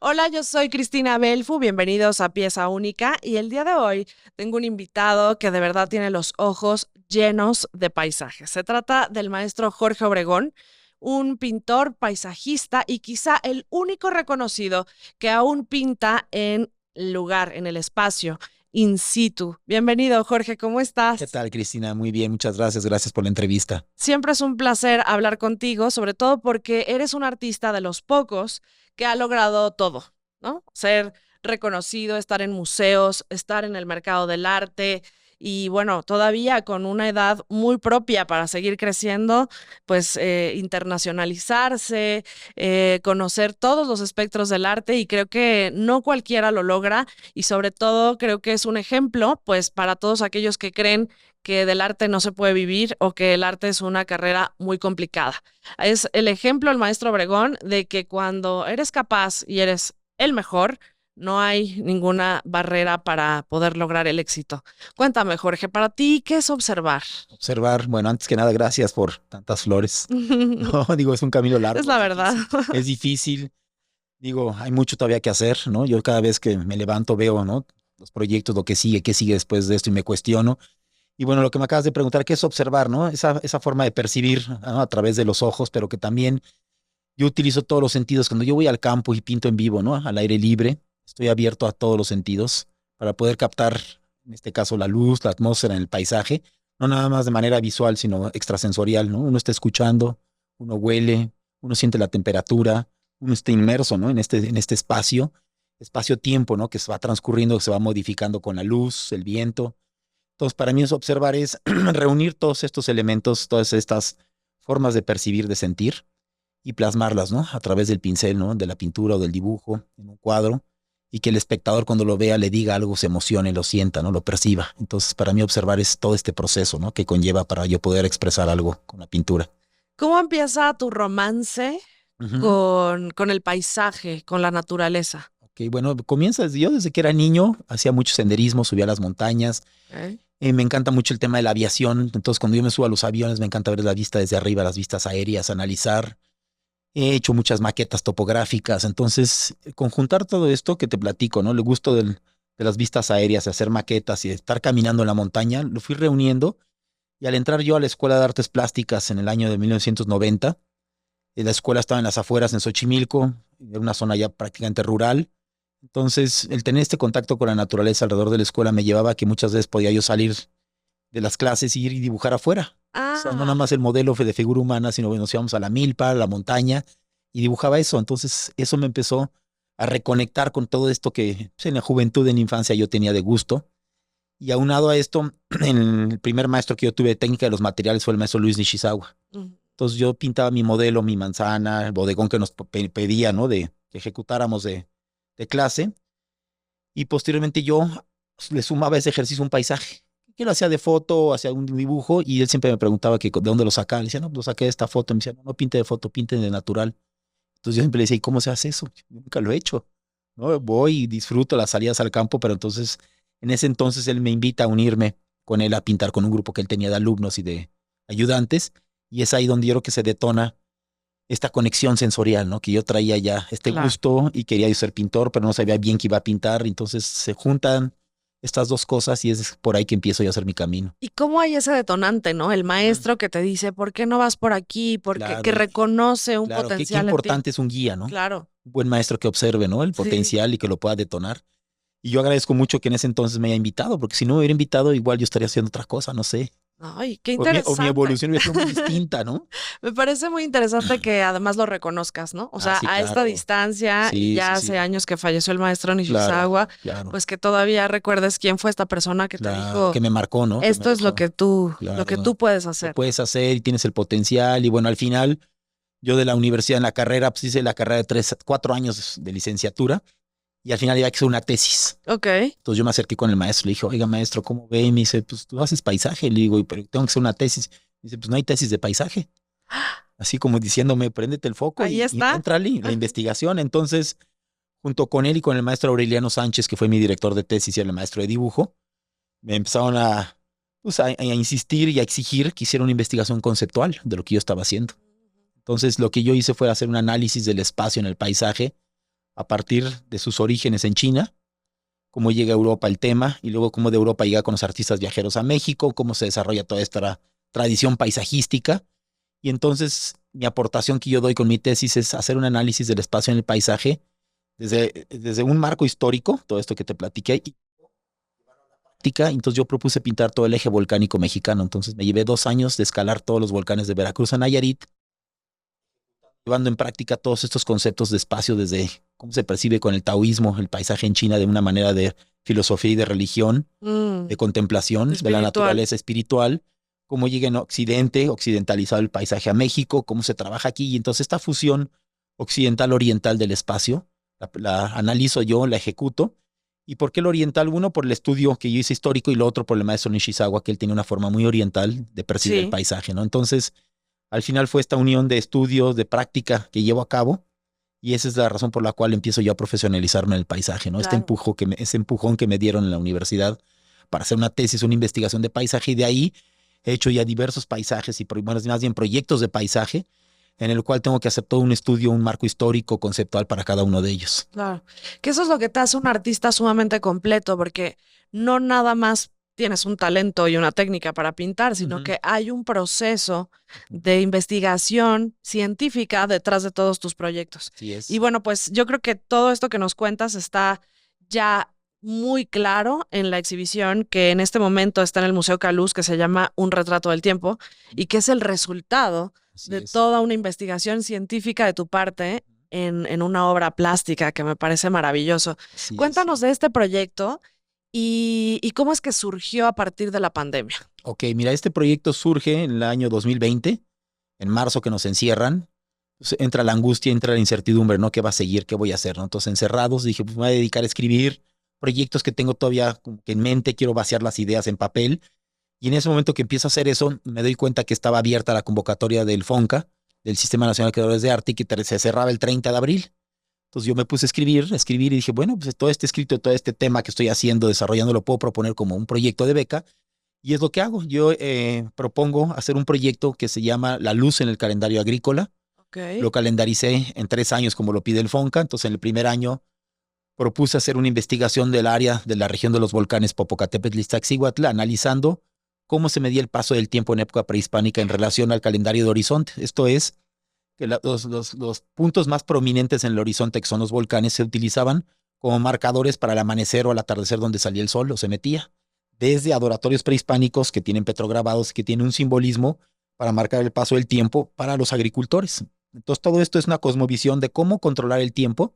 Hola, yo soy Cristina Belfu, bienvenidos a Pieza Única y el día de hoy tengo un invitado que de verdad tiene los ojos llenos de paisajes. Se trata del maestro Jorge Obregón, un pintor paisajista y quizá el único reconocido que aún pinta en lugar, en el espacio, in situ. Bienvenido, Jorge, ¿cómo ¿Qué estás? tal, Cristina? Muy bien, muchas gracias. Gracias por la entrevista. Siempre es un placer hablar contigo, sobre todo porque eres un artista de los pocos que ha logrado todo, ¿no? Ser reconocido, estar en museos, estar en el mercado del arte y bueno, todavía con una edad muy propia para seguir creciendo, pues internacionalizarse, conocer todos los espectros del arte y creo que no cualquiera lo logra y sobre todo creo que es un ejemplo, pues para todos aquellos que creen que del arte no se puede vivir o que el arte es una carrera muy complicada. Es el ejemplo, el maestro Obregón, de que cuando eres capaz y eres el mejor, no hay ninguna barrera para poder lograr el éxito. Cuéntame, Jorge, para ti, ¿qué es observar? Observar, bueno, antes que nada, gracias por tantas flores. No, digo, es un camino Es largo, la es verdad. difícil. Es difícil. Digo, hay mucho todavía que hacer, ¿no? Yo cada vez que me levanto veo, ¿no? Los proyectos, lo que sigue, qué sigue después de esto y me cuestiono. Y bueno, lo que me acabas de preguntar, ¿qué es observar, no? Esa forma de percibir, ¿no? A través de los ojos, pero que también yo utilizo todos los sentidos. Cuando yo voy al campo y pinto en vivo, ¿no? Al aire libre, estoy abierto a todos los sentidos para poder captar, en este caso, la luz, la atmósfera en el paisaje, no nada más de manera visual, sino extrasensorial, ¿no? Uno está escuchando, uno huele, uno siente la temperatura, uno está inmerso, ¿no? En este espacio-tiempo, ¿no? Que se va transcurriendo, que se va modificando con la luz, el viento. Entonces, para mí es observar, es reunir todos estos elementos, todas estas formas de percibir, de sentir y plasmarlas, ¿no? A través del pincel, ¿no? De la pintura o del dibujo en un cuadro y que el espectador cuando lo vea le diga algo, se emocione, lo sienta, ¿no? Lo perciba. Entonces, para mí observar es todo este proceso, ¿no? Que conlleva para yo poder expresar algo con la pintura. ¿Cómo empieza tu romance Ujú. con el paisaje, con la naturaleza? Ok, bueno, comienza yo desde que era niño, hacía mucho senderismo, subía a las montañas. ¿Eh? Me encanta mucho el tema de la aviación. Entonces, cuando yo me subo a los aviones, me encanta ver la vista desde arriba, las vistas aéreas, analizar. He hecho muchas maquetas topográficas, entonces conjuntar todo esto que te platico, ¿no? El gusto de las vistas aéreas, de hacer maquetas y de estar caminando en la montaña, lo fui reuniendo y al entrar yo a la Escuela de Artes Plásticas en el año de 1990, la escuela estaba en las afueras en Xochimilco, era una zona ya prácticamente rural, entonces el tener este contacto con la naturaleza alrededor de la escuela me llevaba a que muchas veces podía yo salir de las clases y ir y dibujar afuera. O sea, no nada Ah, más el modelo de figura humana, sino que nos íbamos a la milpa, a la montaña, y dibujaba eso. Entonces, eso me empezó a reconectar con todo esto que pues, en la juventud, en la infancia, yo tenía de gusto. Y aunado a esto, el primer maestro que yo tuve de técnica de los materiales fue el maestro Luis Nishizawa. mm, Entonces, yo pintaba mi modelo, mi manzana, el bodegón que nos pedía, ¿no? De que ejecutáramos de clase. Y posteriormente yo le sumaba a ese ejercicio un paisaje. Que lo hacía de foto, hacía un dibujo y él siempre me preguntaba que de dónde lo sacaba. Le decía, no, lo saqué de esta foto. Me decía, no, no pinte de foto, pinte de natural. Entonces yo siempre le decía, ¿y cómo se hace eso? Yo nunca lo he hecho. ¿No? Voy y disfruto las salidas al campo, pero entonces, en ese entonces él me invita a unirme con él a pintar con un grupo que él tenía de alumnos y de ayudantes. Y es ahí donde yo creo que se detona esta conexión sensorial, ¿no? Que yo traía ya este claro. gusto y quería yo ser pintor, pero no sabía bien qué iba a pintar. Entonces se juntan estas dos cosas y es por ahí que empiezo yo a hacer mi camino. ¿Y cómo hay ese detonante, no? El Mm. maestro que te dice, ¿por qué no vas por aquí? Porque que Claro, reconoce un claro, qué potencial en ti. importante es un guía, ¿no? Claro, Un buen maestro que observe, ¿no? El sí. potencial y que lo pueda detonar. Y yo agradezco mucho que en ese entonces me haya invitado, porque si no me hubiera invitado, igual yo estaría haciendo otra cosa, no sé. Ay, qué O mi interesante. evolución hubiera sido muy distinta, ¿no? Me parece muy interesante que además lo reconozcas, ¿no? O Ah, sea, sí, a esta claro. distancia y Sí, ya sí, hace sí. años que falleció el maestro Claro, Nishizawa, claro, pues que todavía recuerdes quién fue esta persona que te claro. dijo, Que me marcó, ¿no? Que me esto es dejó. lo que Claro. tú puedes Lo hacer. puedes hacer y tienes el potencial. Y bueno, al final, yo de la universidad en la carrera, pues hice la carrera de 4 años de licenciatura y al final iba a hacer una tesis. Ok. Entonces yo me acerqué con el maestro, le dije, oiga, maestro, ¿cómo ve? Y me dice, pues tú haces paisaje. Le digo, pero tengo que hacer una tesis. Me dice, pues no hay tesis de paisaje. Así como diciéndome, préndete el foco Ahí y está. éntrale la investigación. Entonces, junto con él y con el maestro Aureliano Sánchez, que fue mi director de tesis y el maestro de dibujo, me empezaron pues, a insistir y a exigir que hiciera una investigación conceptual de lo que yo estaba haciendo. Entonces, lo que yo hice fue hacer un análisis del espacio en el paisaje a partir de sus orígenes en China, cómo llega a Europa el tema, y luego cómo de Europa llega con los artistas viajeros a México, cómo se desarrolla toda esta tradición paisajística. Y entonces mi aportación que yo doy con mi tesis es hacer un análisis del espacio en el paisaje desde un marco histórico, todo esto que te platiqué, y práctica. Entonces yo propuse pintar todo el eje volcánico mexicano. Entonces me llevé 2 años de escalar todos los volcanes de Veracruz a Nayarit, llevando en práctica todos estos conceptos de espacio, desde cómo se percibe con el taoísmo, el paisaje en China de una manera de filosofía y de religión, de contemplación de la espiritual. naturaleza espiritual, cómo llega en Occidente, occidentalizado el paisaje a México, cómo se trabaja aquí. Y entonces esta fusión occidental-oriental del espacio, la analizo yo, la ejecuto. ¿Y por qué el oriental? Uno, por el estudio que yo hice histórico, y lo otro por el maestro Nishizawa, que él tiene una forma muy oriental de percibir el Sí, paisaje, ¿no? Entonces, al final fue esta unión de estudios, de práctica que llevo a cabo, y esa es la razón por la cual empiezo yo a profesionalizarme en el paisaje, ¿no? claro. Ese empujón que me dieron en la universidad para hacer una tesis, una investigación de paisaje, y de ahí he hecho ya diversos paisajes y más bien proyectos de paisaje, en el cual tengo que hacer todo un estudio, un marco histórico, conceptual para cada uno de ellos. Claro, que eso es lo que te hace un artista sumamente completo, porque no nada más tienes un talento y una técnica para pintar, sino Ujú, que hay un proceso ujú. de investigación científica detrás de todos tus proyectos. Así Y es. bueno, pues yo creo que todo esto que nos cuentas está ya muy claro en la exhibición que en este momento está en el Museo Caluz, que se llama Un retrato del tiempo, y que es el resultado Así de es. toda una investigación científica de tu parte en una obra plástica que me parece maravilloso. Así es. Cuéntanos de este proyecto y cómo es que surgió a partir de la pandemia. Ok, mira, este proyecto surge en el año 2020, en marzo, que nos encierran. Pues entra la angustia, entra la incertidumbre, ¿no? ¿Qué va a seguir? ¿Qué voy a hacer? ¿No? Entonces, encerrados, dije, pues me voy a dedicar a escribir proyectos que tengo todavía como que en mente, quiero vaciar las ideas en papel. Y en ese momento que empiezo a hacer eso, me doy cuenta que estaba abierta la convocatoria del FONCA, del Sistema Nacional de Creadores de Arte, y que se cerraba el 30 de abril. Entonces yo me puse a escribir, y dije, bueno, pues todo este escrito, todo este tema que estoy haciendo, desarrollando, lo puedo proponer como un proyecto de beca. Y es lo que hago. Yo propongo hacer un proyecto que se llama La Luz en el Calendario Agrícola. Ok. Lo calendaricé en 3 años, como lo pide el FONCA. Entonces, en el primer año propuse hacer una investigación del área de la región de los volcanes Popocatépetl y Iztaccíhuatl, analizando cómo se medía el paso del tiempo en época prehispánica en relación al calendario de horizonte. Esto es, que los puntos más prominentes en el horizonte, que son los volcanes, se utilizaban como marcadores para el amanecer o el atardecer donde salía el sol o se metía. Desde adoratorios prehispánicos que tienen petrograbados, que tienen un simbolismo para marcar el paso del tiempo para los agricultores. Entonces, todo esto es una cosmovisión de cómo controlar el tiempo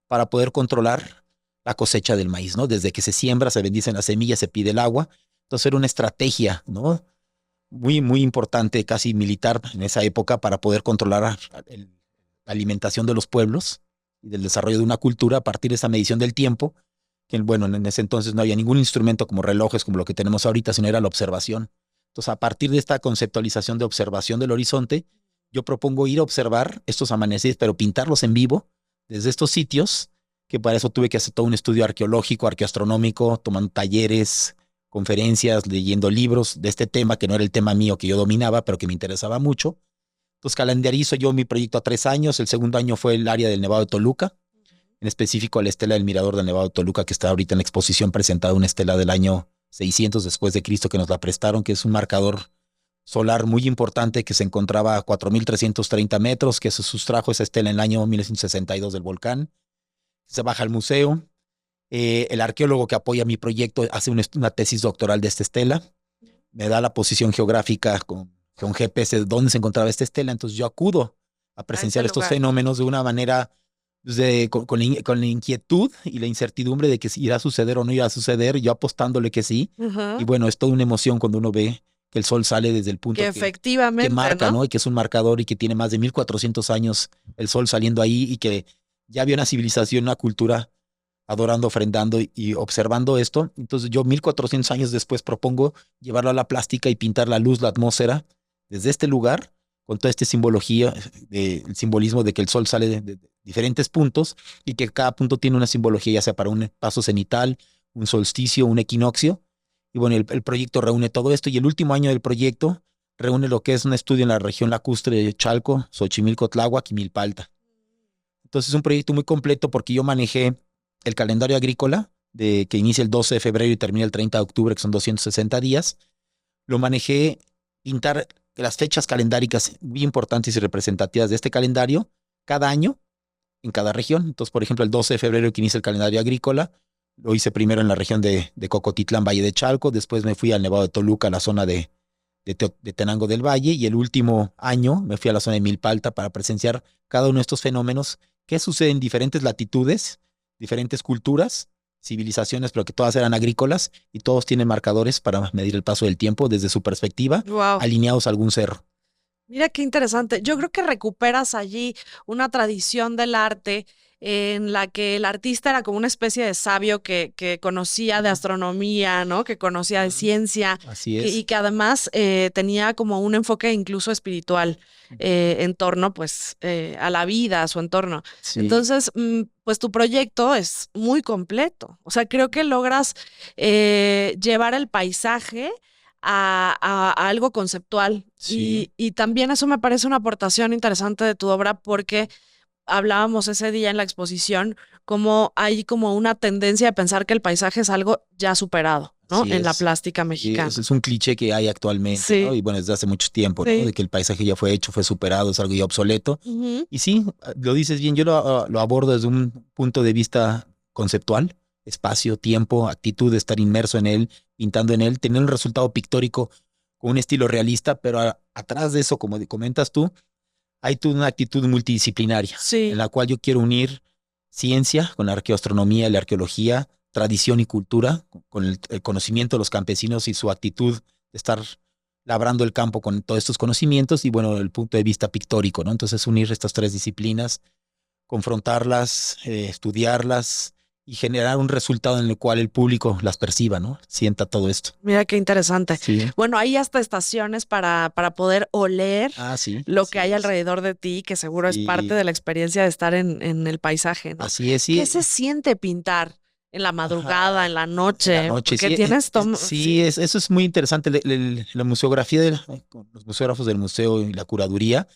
para poder controlar la cosecha del maíz, ¿no? Desde que se siembra, se bendicen las semillas, se pide el agua. Entonces, era una estrategia, ¿no? Muy, muy importante, casi militar en esa época, para poder controlar la alimentación de los pueblos y del desarrollo de una cultura a partir de esa medición del tiempo, que bueno, en ese entonces no había ningún instrumento como relojes, como lo que tenemos ahorita, sino era la observación. Entonces, a partir de esta conceptualización de observación del horizonte, yo propongo ir a observar estos amaneceres, pero pintarlos en vivo desde estos sitios, que para eso tuve que hacer todo un estudio arqueológico, arqueoastronómico, tomando talleres, conferencias, leyendo libros de este tema, que no era el tema mío que yo dominaba, pero que me interesaba mucho. Entonces calendarizo yo mi proyecto a 3 años. El segundo año fue el área del Nevado de Toluca, en específico la estela del Mirador del Nevado de Toluca, que está ahorita en la exposición presentada, una estela del año 600 después de Cristo, que nos la prestaron, que es un marcador solar muy importante que se encontraba a 4.330 metros, que se sustrajo esa estela en el año 1962 del volcán. Se baja al museo. El arqueólogo que apoya mi proyecto hace una tesis doctoral de esta estela, me da la posición geográfica con GPS de dónde se encontraba esta estela. Entonces yo acudo a A ese presenciar estos lugar. fenómenos de una manera, pues, con la inquietud y la incertidumbre de que si irá a suceder o no irá a suceder, yo apostándole que sí. Y Ujú. bueno, es toda una emoción cuando uno ve que el sol sale desde el Que punto que efectivamente, marca, ¿no? ¿no? Y que es un marcador y que tiene más de 1.400 años el sol saliendo ahí, y que ya había una civilización, una cultura adorando, ofrendando y observando esto. Entonces yo 1.400 años después propongo llevarlo a la plástica y pintar la luz, la atmósfera, desde este lugar, con toda esta simbología, el simbolismo de que el sol sale de diferentes puntos, y que cada punto tiene una simbología, ya sea para un paso cenital, un solsticio, un equinoccio. Y bueno, el proyecto reúne todo esto, y el último año del proyecto reúne lo que es un estudio en la región lacustre de Chalco, Xochimilco, Tláhuac y Milpalta. Entonces es un proyecto muy completo porque yo manejé el calendario agrícola que inicia el 12 de febrero y termina el 30 de octubre, que son 260 días. Lo manejé pintar las fechas calendáricas muy importantes y representativas de este calendario cada año en cada región. Entonces, por ejemplo, el 12 de febrero que inicia el calendario agrícola, lo hice primero en la región de Cocotitlán, Valle de Chalco, después me fui al Nevado de Toluca, la zona de Tenango del Valle, y el último año me fui a la zona de Milpalta para presenciar cada uno de estos fenómenos que suceden en diferentes latitudes, diferentes culturas, civilizaciones, pero que todas eran agrícolas y todos tienen marcadores para medir el paso del tiempo desde su perspectiva, Wow. alineados a algún cerro. Mira qué interesante. Yo creo que recuperas allí una tradición del arte en la que el artista era como una especie de sabio que conocía de astronomía, ¿no? Que conocía de Ujú. ciencia Así y es. que además tenía como un enfoque incluso espiritual en torno, pues, a la vida, a su entorno. Sí, Entonces, pues tu proyecto es muy completo. O sea, creo que logras llevar el paisaje a algo conceptual. sí, Y también eso me parece una aportación interesante de tu obra porque hablábamos ese día en la exposición como hay como una tendencia a pensar que el paisaje es algo ya superado, ¿no? así En la es. plástica Sí, ese mexicana. es un cliché que hay actualmente, ¿no? Sí, Y bueno, desde hace mucho tiempo, ¿no? De sí. que el paisaje ya fue hecho, fue superado, es algo ya obsoleto. Ujú. Y sí, lo dices bien, yo lo abordo desde un punto de vista conceptual, espacio, tiempo, actitud de estar inmerso en él, pintando en él, tener un resultado pictórico con un estilo realista, pero atrás de eso, como comentas tú, hay toda una actitud multidisciplinaria en Sí. la cual yo quiero unir ciencia con la arqueoastronomía, la arqueología, tradición y cultura, con el conocimiento de los campesinos y su actitud de estar labrando el campo con todos estos conocimientos y bueno, el punto de vista pictórico, ¿no? Entonces unir estas tres disciplinas, confrontarlas, estudiarlas y generar un resultado en el cual el público las perciba, ¿no? Sienta todo esto. Mira qué interesante. Sí. Bueno, hay hasta estaciones para poder oler Ah, sí, lo que así hay es. alrededor de ti, que seguro es parte Sí, de la experiencia de estar en el paisaje, ¿no? así es, ¿Qué sí. se siente pintar en la madrugada, Ajá. en la En la noche? noche, Porque sí, tienes sí, sí. eso es muy interesante. La museografía, con los museógrafos del museo y la curaduría,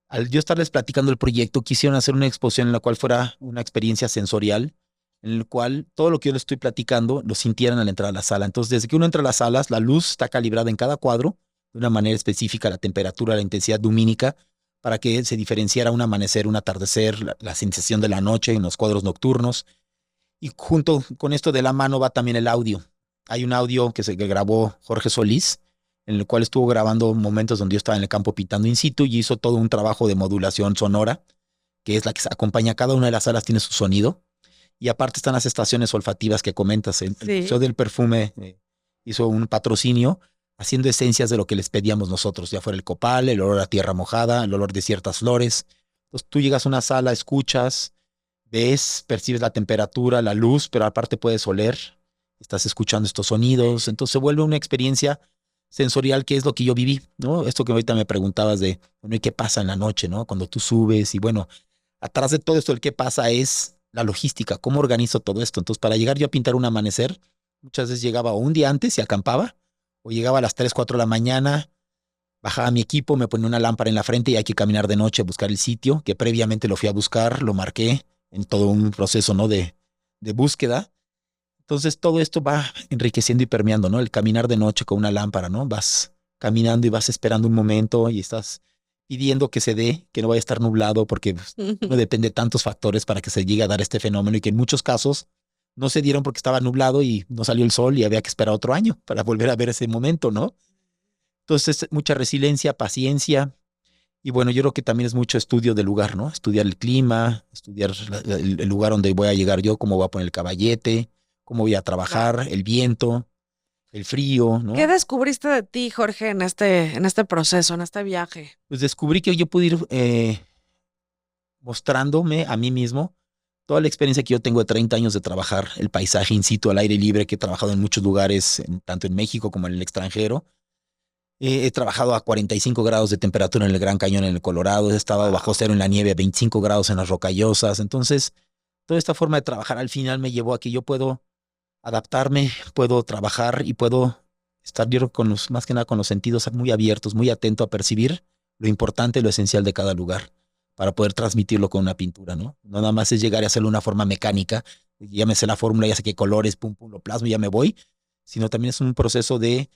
al yo estarles platicando el proyecto, quisieron hacer una exposición en la cual fuera una experiencia sensorial, en el cual todo lo que yo les estoy platicando lo sintieran al entrar a la sala. Entonces, desde que uno entra a las salas, la luz está calibrada en cada cuadro de una manera específica, la temperatura, la intensidad lumínica, para que se diferenciara un amanecer, un atardecer, la sensación de la noche en los cuadros nocturnos. Y junto con esto de la mano va también el audio. Hay un audio que grabó Jorge Solís, en el cual estuvo grabando momentos donde yo estaba en el campo pintando in situ y hizo todo un trabajo de modulación sonora, que es la que acompaña cada una de las salas, tiene su sonido. Y aparte están las estaciones olfativas que comentas. El Museo Sí. del Perfume hizo un patrocinio haciendo esencias de lo que les pedíamos nosotros, ya fuera el copal, el olor a tierra mojada, el olor de ciertas flores. Entonces tú llegas a una sala, escuchas, ves, percibes la temperatura, la luz, pero aparte puedes oler, estás escuchando estos sonidos, entonces se vuelve una experiencia sensorial que es lo que yo viví, ¿no? Esto que ahorita me preguntabas de, bueno, ¿y qué pasa en la noche, no? Cuando tú subes y bueno, atrás de todo esto el qué pasa es la logística, cómo organizo todo esto. Entonces, para llegar yo a pintar un amanecer, muchas veces llegaba un día antes y acampaba, o llegaba a las 3 4 de la mañana, bajaba mi equipo, me ponía una lámpara en la frente y hay que caminar de noche a buscar el sitio, que previamente lo fui a buscar, lo marqué en todo un proceso, ¿no? De búsqueda. Entonces todo esto va enriqueciendo y permeando, ¿no? El caminar de noche con una lámpara, ¿no? Vas caminando y vas esperando un momento y estás pidiendo que se dé, que no vaya a estar nublado, porque pues, no depende de tantos factores para que se llegue a dar este fenómeno y que en muchos casos no se dieron porque estaba nublado y no salió el sol y había que esperar otro año para volver a ver ese momento, ¿no? Entonces, mucha resiliencia, paciencia. Y bueno, yo creo que también es mucho estudio del lugar, ¿no? Estudiar el clima, estudiar el lugar donde voy a llegar yo, cómo voy a poner el caballete, cómo voy a Claro. trabajar, el viento, el frío, ¿Qué ¿no? descubriste de ti, Jorge, en este proceso, en este viaje? Pues descubrí que yo pude ir mostrándome a mí mismo toda la experiencia que yo tengo de 30 años de trabajar el paisaje in situ al aire libre, que he trabajado en muchos lugares, tanto en México como en el extranjero. He trabajado a 45 grados de temperatura en el Gran Cañón en el Colorado, he estado bajo Wow. cero en la nieve a 25 grados en las Rocallosas. Entonces, toda esta forma de trabajar al final me llevó a que yo puedo adaptarme, puedo trabajar y puedo estar yo con más que nada con los sentidos muy abiertos, muy atento a percibir lo importante, lo esencial de cada lugar, para poder transmitirlo con una pintura, ¿no? No nada más es llegar y hacerlo de una forma mecánica, ya me sé la fórmula, ya sé qué colores, pum, pum, lo plasmo y ya me voy, sino también es un proceso de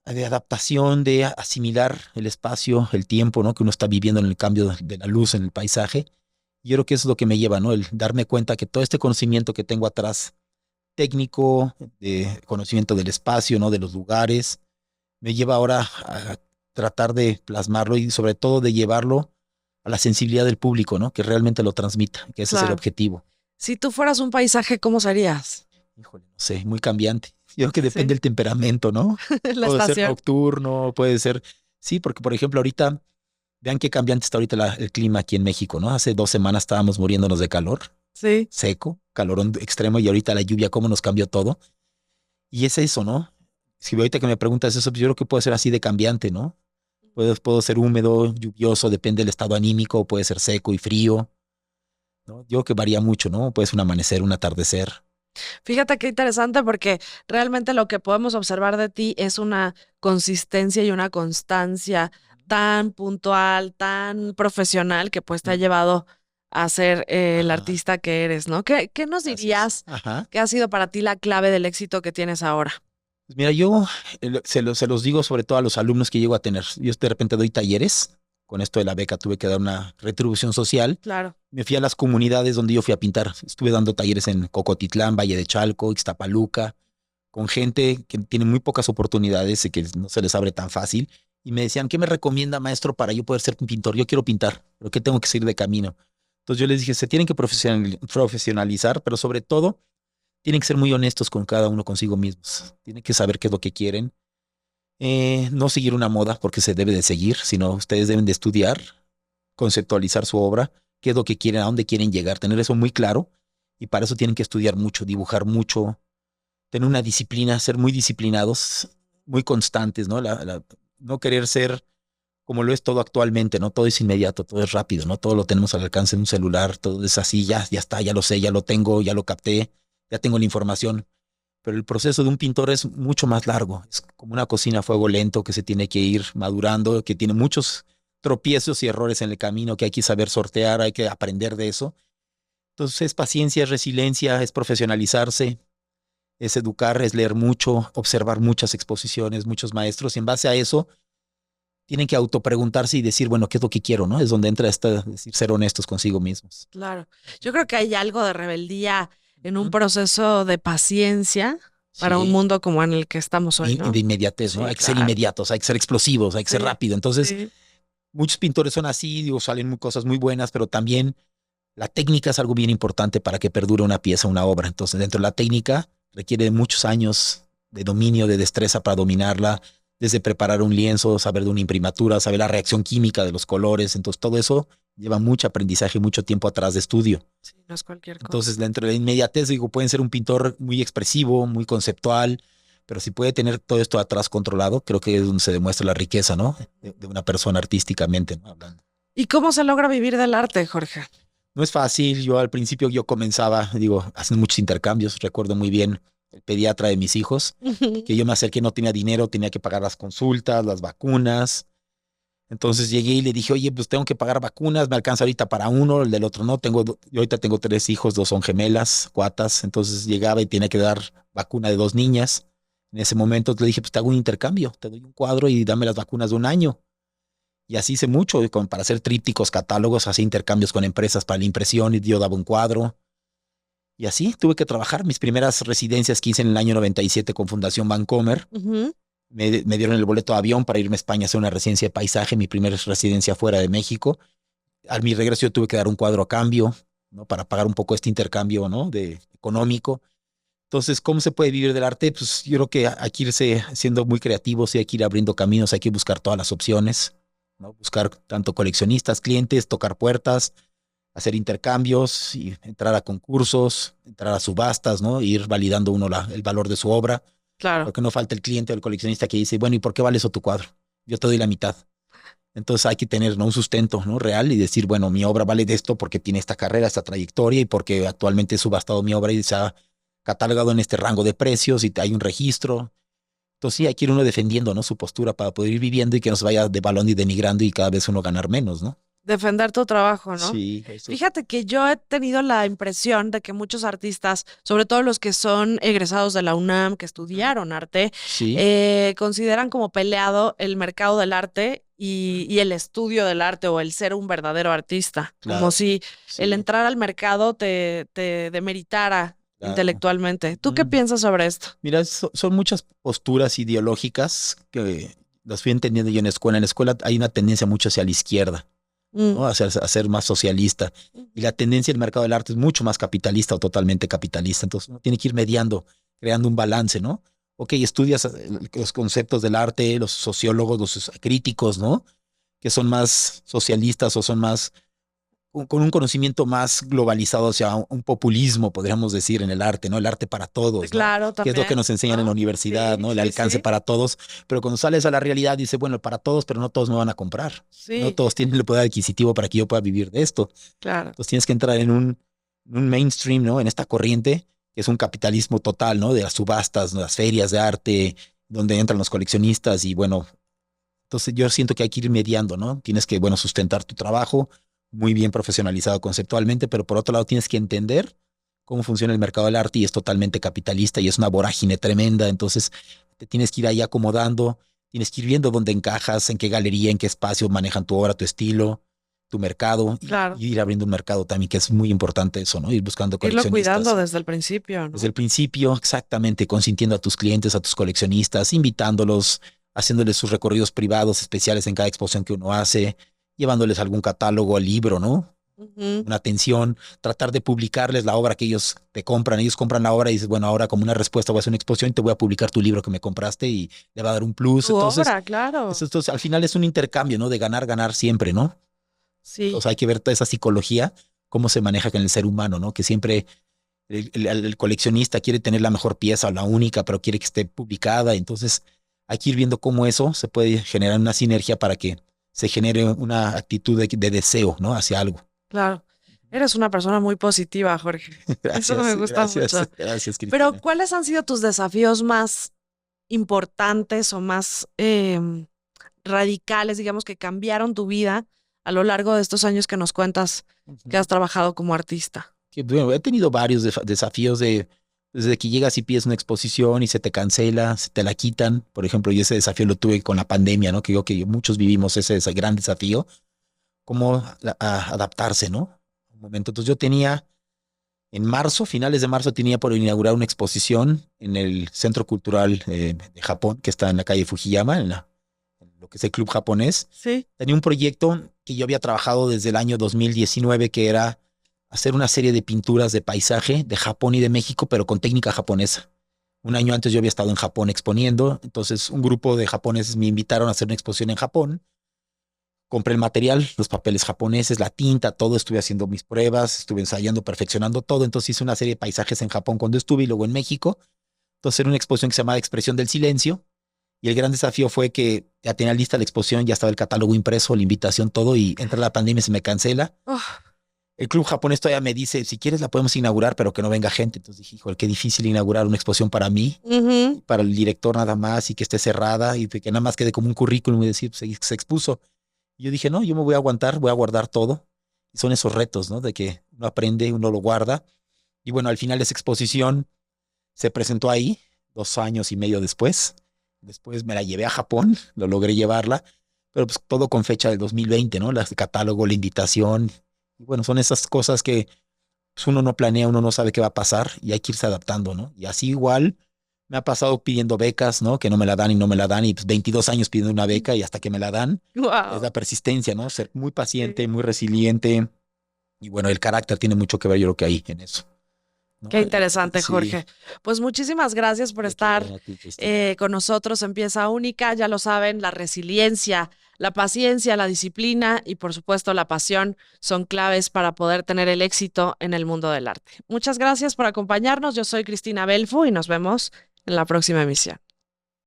adaptación, de asimilar el espacio, el tiempo, ¿no? Que uno está viviendo en el cambio de la luz en el paisaje. Y yo creo que eso es lo que me lleva, ¿no? El darme cuenta que todo este conocimiento que tengo atrás, técnico, de conocimiento del espacio, ¿no? De los lugares, me lleva ahora a tratar de plasmarlo y sobre todo de llevarlo a la sensibilidad del público, ¿no? Que realmente lo transmita, que ese es el Claro. objetivo. Si tú fueras un paisaje, ¿cómo serías? Híjole, no sé, muy cambiante. Yo creo que depende Sí, del temperamento, ¿no? la Puede ser estación. nocturno, puede ser, sí, porque por ejemplo ahorita, vean qué cambiante está ahorita el clima aquí en México, ¿no? Hace 2 semanas estábamos muriéndonos de calor, Sí. seco, calorón extremo y ahorita la lluvia, cómo nos cambió todo. Y es eso, ¿no? Si ahorita que me preguntas eso, pues yo creo que puede ser así de cambiante, ¿no? Puedo ser húmedo, lluvioso, depende del estado anímico, puede ser seco y frío, ¿no? Yo creo que varía mucho, ¿no? Puede ser un amanecer, un atardecer. Fíjate qué interesante porque realmente lo que podemos observar de ti es una consistencia y una constancia tan puntual, tan profesional que pues te ha Mm. llevado a ser el Ajá, artista que eres, ¿no? ¿Qué nos gracias. dirías Ajá. que ha sido para ti la clave del éxito que tienes ahora? Pues mira, yo se los digo sobre todo a los alumnos que llego a tener. Yo de repente doy talleres. Con esto de la beca tuve que dar una retribución social. Claro, Me fui a las comunidades donde yo fui a pintar. Estuve dando talleres en Cocotitlán, Valle de Chalco, Ixtapaluca, con gente que tiene muy pocas oportunidades y que no se les abre tan fácil. Y me decían, ¿qué me recomienda, maestro, para yo poder ser un pintor? Yo quiero pintar, pero ¿qué tengo que seguir de camino? Entonces yo les dije, se tienen que profesionalizar, pero sobre todo tienen que ser muy honestos con cada uno consigo mismos. Tienen que saber qué es lo que quieren. No seguir una moda porque se debe de seguir, sino ustedes deben de estudiar, conceptualizar su obra, qué es lo que quieren, a dónde quieren llegar, tener eso muy claro. Y para eso tienen que estudiar mucho, dibujar mucho, tener una disciplina, ser muy disciplinados, muy constantes, ¿no? No querer ser como lo es todo actualmente, ¿no? Todo es inmediato, todo es rápido, ¿no? Todo lo tenemos al alcance de un celular, todo es así, ya está, ya lo sé, ya lo tengo, ya lo capté, ya tengo la información. Pero el proceso de un pintor es mucho más largo. Es como una cocina a fuego lento que se tiene que ir madurando, que tiene muchos tropiezos y errores en el camino que hay que saber sortear, hay que aprender de eso. Entonces es paciencia, es resiliencia, es profesionalizarse, es educar, es leer mucho, observar muchas exposiciones, muchos maestros, y en base a eso tienen que autopreguntarse y decir, bueno, ¿qué es lo que quiero? ¿No? Es donde entra esta, decir, ser honestos consigo mismos. claro. Yo creo que hay algo de rebeldía en un Ujú. proceso de paciencia para un Sí, mundo como en el que estamos hoy, y de ¿no? inmediatez, ¿no? Sí, Hay que ser claro. inmediatos, hay que ser explosivos, hay que ser Sí, rápido. Entonces, sí. muchos pintores son así, digo, salen cosas muy buenas, pero también la técnica es algo bien importante para que perdure una pieza, una obra. Entonces, dentro de la técnica requiere de muchos años de dominio, de destreza para dominarla, desde preparar un lienzo, saber de una imprimatura, saber la reacción química de los colores. Entonces, todo eso lleva mucho aprendizaje, mucho tiempo atrás de estudio. Sí, no es cualquier cosa. Entonces, dentro de la inmediatez, digo, pueden ser un pintor muy expresivo, muy conceptual, pero si puede tener todo esto atrás controlado, creo que es donde se demuestra la riqueza, ¿no? De una persona artísticamente, ¿no? Hablando. ¿Y cómo se logra vivir del arte, Jorge? No es fácil. Yo al principio yo comenzaba, digo, haciendo muchos intercambios. Recuerdo muy bien el pediatra de mis hijos, que yo me acerqué, no tenía dinero, tenía que pagar las consultas, las vacunas. Entonces llegué y le dije, oye, pues tengo que pagar vacunas, me alcanza ahorita para uno, el del otro no. Yo ahorita tengo 3 hijos, 2 son gemelas, cuatas. Entonces llegaba y tenía que dar vacuna de 2 niñas. En ese momento le dije, pues te hago un intercambio, te doy un cuadro y dame las vacunas de un año. Y así hice mucho, para hacer trípticos, catálogos, hacía intercambios con empresas para la impresión y yo daba un cuadro. Y así tuve que trabajar. Mis primeras residencias que hice en el año 97 con Fundación Vancomer. Ujú. Me dieron el boleto de avión para irme a España a hacer una residencia de paisaje, mi primera residencia fuera de México. Al mi regreso yo tuve que dar un cuadro a cambio, ¿no? Para pagar un poco este intercambio, ¿no? De económico. Entonces, ¿cómo se puede vivir del arte? Pues yo creo que hay que irse siendo muy creativos y hay que ir abriendo caminos, hay que buscar todas las opciones, ¿no? Buscar tanto coleccionistas, clientes, tocar puertas, hacer intercambios y entrar a concursos, entrar a subastas, ¿no? Ir validando uno el valor de su obra, Claro, porque no falta el cliente o el coleccionista que dice, bueno, ¿y por qué vale eso tu cuadro? Yo te doy la mitad. Entonces hay que tener, ¿no? Un sustento, ¿no? Real y decir, bueno, mi obra vale de esto porque tiene esta carrera, esta trayectoria y porque actualmente he subastado mi obra y se ha catalogado en este rango de precios y hay un registro. Entonces sí, hay que ir uno defendiendo, ¿no? Su postura para poder ir viviendo y que no se vaya devaluando y denigrando y cada vez uno ganar menos, ¿no? defender tu trabajo, ¿no? Sí, eso. Fíjate que yo he tenido la impresión de que muchos artistas, sobre todo los que son egresados de la UNAM, que estudiaron arte, Sí, consideran como peleado el mercado del arte y el estudio del arte o el ser un verdadero artista, como claro, si el sí, entrar al mercado te demeritara claro. intelectualmente. ¿Tú qué Ujú. piensas sobre esto? Mira, son muchas posturas ideológicas que las fui entendiendo yo en la escuela. En la escuela hay una tendencia mucho hacia la izquierda, Mm, ¿no? A ser más socialista. Y la tendencia del mercado del arte es mucho más capitalista o totalmente capitalista. Entonces uno tiene que ir mediando, creando un balance, ¿no? Ok, estudias los conceptos del arte, los sociólogos, los críticos, ¿no? Que son más socialistas o son más con un conocimiento más globalizado hacia un populismo, podríamos decir, en el arte, ¿no? El arte para todos, ¿no? claro, Que es lo que también, nos enseñan en la ¿no? universidad, Sí, ¿no? El sí, alcance sí, para todos. Pero cuando sales a la realidad, dice, bueno, para todos, pero no todos me van a comprar. No sí, todos tienen el poder adquisitivo para que yo pueda vivir de esto. claro. Entonces tienes que entrar en un mainstream, ¿no? En esta corriente, que es un capitalismo total, ¿no? De las subastas, ¿no? Las ferias de arte, donde entran los coleccionistas y bueno, entonces yo siento que hay que ir mediando, ¿no? Tienes que, bueno, sustentar tu trabajo muy bien profesionalizado conceptualmente, pero por otro lado tienes que entender cómo funciona el mercado del arte y es totalmente capitalista y es una vorágine tremenda, entonces te tienes que ir ahí acomodando, tienes que ir viendo dónde encajas, en qué galería, en qué espacio manejan tu obra, tu estilo, tu mercado Claro, y ir abriendo un mercado también, que es muy importante eso, ¿no? Ir buscando irlo cuidando coleccionistas. desde el principio, Desde ¿no? el principio, exactamente, consintiendo a tus clientes, a tus coleccionistas, invitándolos, haciéndoles sus recorridos privados especiales en cada exposición que uno hace, llevándoles algún catálogo, libro, ¿no? Ujú. Una atención, tratar de publicarles la obra que ellos te compran. Ellos compran la obra y dices, bueno, ahora como una respuesta voy a hacer una exposición y te voy a publicar tu libro que me compraste y le va a dar un plus. Tu Entonces, obra, claro. esto al final es un intercambio, ¿no? De ganar, ganar siempre, ¿no? Sí, Entonces hay que ver toda esa psicología, cómo se maneja con el ser humano, ¿no? Que siempre el coleccionista quiere tener la mejor pieza, la única, pero quiere que esté publicada. Entonces hay que ir viendo cómo eso se puede generar una sinergia para que se genere una actitud de deseo, ¿no? Hacia algo. claro. Eres una persona muy positiva, Jorge. Eso me Gracias, gusta gracias, mucho. gracias, Pero, Cristina. ¿cuáles han sido tus desafíos más importantes o más radicales, digamos, que cambiaron tu vida a lo largo de estos años que nos cuentas que Ujú. has trabajado como artista? Que, bueno, he tenido varios desafíos desde que llegas y pides una exposición y se te cancela, se te la quitan. Por ejemplo, yo ese desafío lo tuve con la pandemia, ¿no? Que yo que muchos vivimos ese gran desafío, cómo adaptarse, ¿no? Un momento. Entonces yo tenía en marzo, finales de marzo, tenía por inaugurar una exposición en el Centro Cultural de Japón, que está en la calle Fujiyama, en lo que es el Club Japonés. Sí. Tenía un proyecto que yo había trabajado desde el año 2019, que era hacer una serie de pinturas de paisaje de Japón y de México, pero con técnica japonesa. Un año antes yo había estado en Japón exponiendo, entonces un grupo de japoneses me invitaron a hacer una exposición en Japón. Compré el material, los papeles japoneses, la tinta, todo, estuve haciendo mis pruebas, estuve ensayando, perfeccionando todo, entonces hice una serie de paisajes en Japón cuando estuve y luego en México. Entonces era una exposición que se llamaba Expresión del Silencio y el gran desafío fue que ya tenía lista la exposición, ya estaba el catálogo impreso, la invitación, todo y entra la pandemia y se me cancela. Oh, El club japonés todavía me dice, si quieres la podemos inaugurar, pero que no venga gente. Entonces dije, híjole, qué difícil inaugurar una exposición para mí, ujú. para el director nada más y que esté cerrada y que nada más quede como un currículum y decir, pues, se expuso. Y yo dije, no, yo me voy a aguantar, voy a guardar todo. Y son esos retos, ¿no? De que uno aprende, uno lo guarda. Y bueno, al final esa exposición se presentó ahí 2 años y medio después. Después me la llevé a Japón, lo logré llevarla, pero pues todo con fecha del 2020, ¿no? El catálogo, la invitación. Y bueno, son esas cosas que pues, uno no planea, uno no sabe qué va a pasar y hay que irse adaptando, ¿no? Y así igual me ha pasado pidiendo becas, ¿no? Que no me la dan y no me la dan y pues 22 años pidiendo una beca y hasta que me la dan. Es Wow. la persistencia, ¿no? Ser muy paciente, Sí. muy resiliente. Y bueno, el carácter tiene mucho que ver, yo creo que ahí en eso, ¿no? Qué interesante, Sí, Jorge. Pues muchísimas gracias por de que estar a ti, Cristina. con nosotros en Pieza Única. Ya lo saben, la resiliencia, la paciencia, la disciplina y por supuesto la pasión son claves para poder tener el éxito en el mundo del arte. Muchas gracias por acompañarnos. Yo soy Cristina Belfu y nos vemos en la próxima emisión.